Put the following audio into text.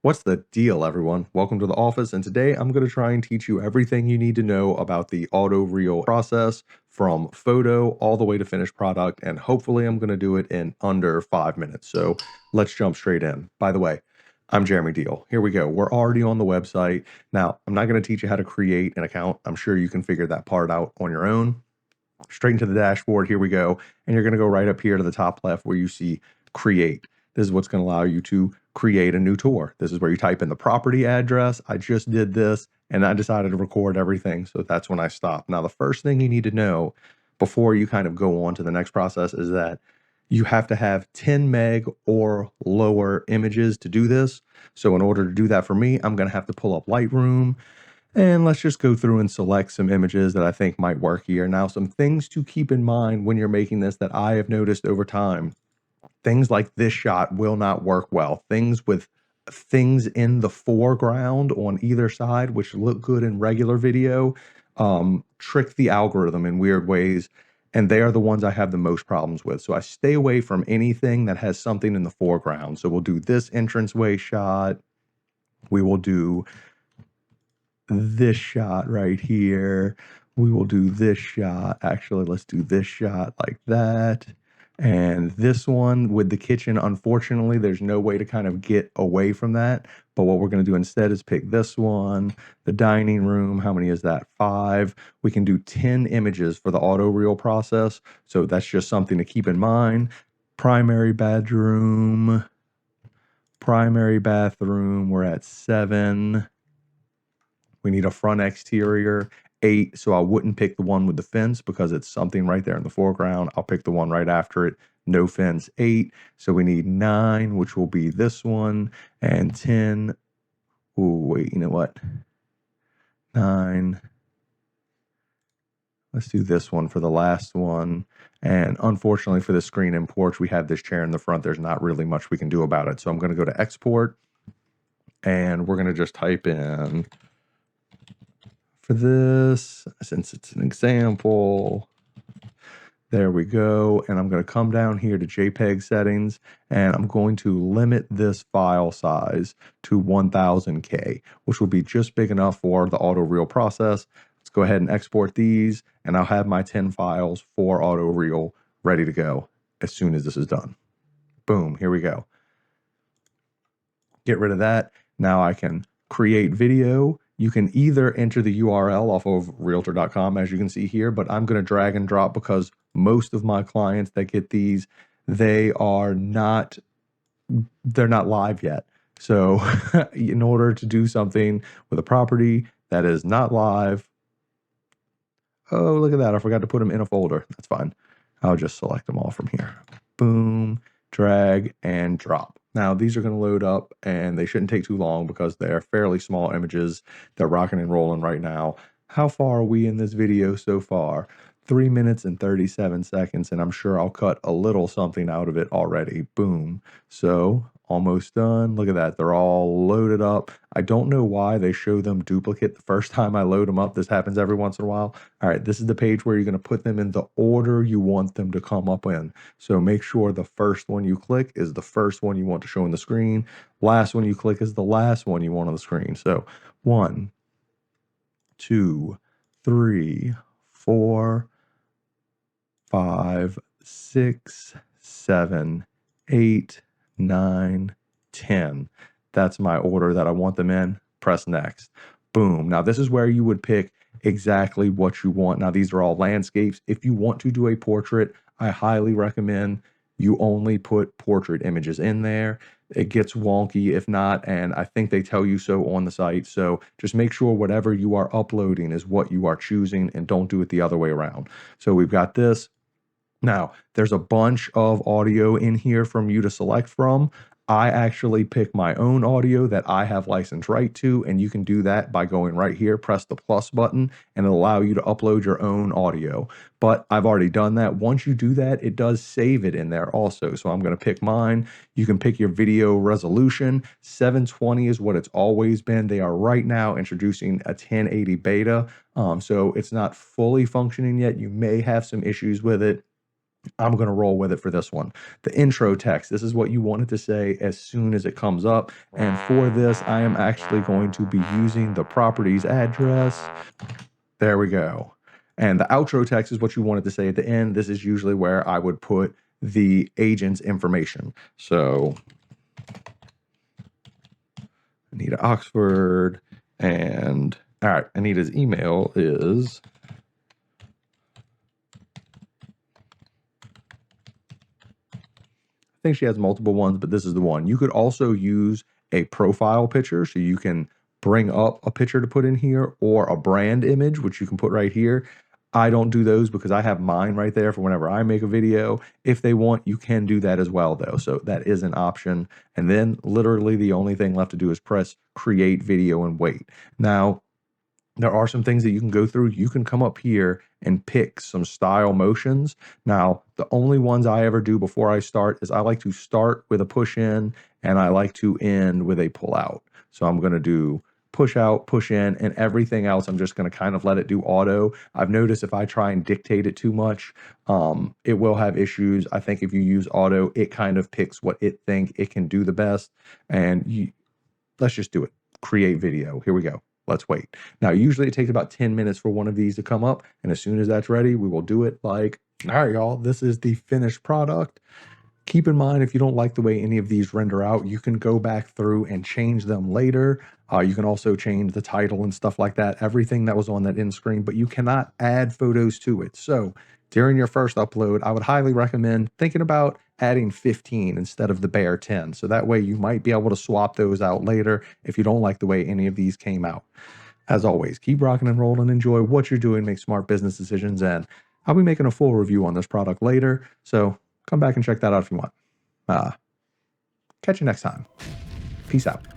What's the deal, everyone? Welcome to the office, and today I'm going to try and teach you everything you need to know about the AutoReel process from photo all the way to finished product, and hopefully I'm going to do it in under 5 minutes. So let's jump straight in. By the way, I'm Jeremy Deal. Here we go. We're already on the website. Now, I'm not going to teach you how to create an account. I'm sure you can figure that part out on your own. Straight into the dashboard, here we go. And you're going to go right up here to the top left where you see create. This is what's going to allow you to create a new tour. This is where you type in the property address. I just did this and I decided to record everything. So that's when I stopped. Now, the first thing you need to know before you kind of go on to the next process is that you have to have 10 meg or lower images to do this. So in order to do that for me, I'm going to have to pull up Lightroom. And let's just go through and select some images that I think might work here. Now, some things to keep in mind when you're making this that I have noticed over time. Things like this shot will not work well. Things with things in the foreground on either side, which look good in regular video, trick the algorithm in weird ways. And they are the ones I have the most problems with. So I stay away from anything that has something in the foreground. So we'll do this entranceway shot. We will do this shot right here. We will do this shot. Actually, let's do this shot like that. And this one with the kitchen, unfortunately, there's no way to kind of get away from that. But what we're going to do instead is pick this one, the dining room. How many is that? 5. We can do 10 images for the AutoReel process. So that's just something to keep in mind. Primary bedroom, primary bathroom, we're at 7. We need a front exterior, 8. So I wouldn't pick the one with the fence because it's something right there in the foreground. I'll pick the one right after it. No fence, 8. So we need 9, which will be this one, and 10. Ooh, wait, you know what? 9. Let's do this one for the last one. And unfortunately for the screen and porch, we have this chair in the front. There's not really much we can do about it. So I'm going to go to export, and we're going to just type in, for this, since it's an example, there we go. And I'm going to come down here to JPEG settings, and I'm going to limit this file size to 1000K, which will be just big enough for the AutoReel process. Let's go ahead and export these, and I'll have my 10 files for AutoReel ready to go as soon as this is done. Boom, here we go. Get rid of that. Now I can create video. You can either enter the URL off of realtor.com, as you can see here, but I'm going to drag and drop because most of my clients that get these, they're not live yet. So in order to do something with a property that is not live, oh, look at that. I forgot to put them in a folder. That's fine. I'll just select them all from here. Boom, drag and drop. Now, these are going to load up, and they shouldn't take too long because they're fairly small images. They're rocking and rolling right now. How far are we in this video so far? 3 minutes and 37 seconds, and I'm sure I'll cut a little something out of it already. Boom. So, almost done. Look at that. They're all loaded up. I don't know why they show them duplicate the first time I load them up. This happens every once in a while. All right, this is the page where you're going to put them in the order you want them to come up in. So make sure the first one you click is the first one you want to show on the screen. Last one you click is the last one you want on the screen. So 1, 2, 3, 4, 5, 6, 7, 8, 9, 10. That's my order that I want them in. Press next. Boom. Now this is where you would pick exactly what you want. Now these are all landscapes. If you want to do a portrait, I highly recommend you only put portrait images in there. It gets wonky if not, and I think they tell you so on the site. So just make sure whatever you are uploading is what you are choosing, and don't do it the other way around. So we've got this. Now, there's a bunch of audio in here from you to select from. I actually pick my own audio that I have license right to, and you can do that by going right here, press the plus button, and it'll allow you to upload your own audio. But I've already done that. Once you do that, it does save it in there also. So I'm going to pick mine. You can pick your video resolution. 720 is what it's always been. They are right now introducing a 1080 beta. So it's not fully functioning yet. You may have some issues with it. I'm going to roll with it for this one. The intro text, this is what you want it to say as soon as it comes up. And for this, I am actually going to be using the properties address. There we go. And the outro text is what you want it to say at the end. This is usually where I would put the agent's information. So Anita Oxford, and all right, Anita's email is I think she has multiple ones, but this is the one. You could also use a profile picture, so you can bring up a picture to put in here, or a brand image, which you can put right here. I don't do those because I have mine right there for whenever I make a video. If they want, you can do that as well though. So that is an option. And then literally the only thing left to do is press create video and wait. Now, there are some things that you can go through. You can come up here and pick some style motions. Now, the only ones I ever do before I start is I like to start with a push in and I like to end with a pull out. So I'm going to do push out, push in, and everything else I'm just going to kind of let it do auto. I've noticed if I try and dictate it too much, it will have issues. I think if you use auto, it kind of picks what it think it can do the best. And let's just do it. Create video. Here we go. Let's wait. Now, usually it takes about 10 minutes for one of these to come up. And as soon as that's ready, we will do it like, all right, y'all, this is the finished product. Keep in mind, if you don't like the way any of these render out, you can go back through and change them later. You can also change the title and stuff like that, everything that was on that end screen, but you cannot add photos to it. So during your first upload, I would highly recommend thinking about adding 15 instead of the bare 10. So that way you might be able to swap those out later if you don't like the way any of these came out. As always, keep rocking and rolling, enjoy what you're doing, make smart business decisions, and I'll be making a full review on this product later. So come back and check that out if you want. Catch you next time. Peace out.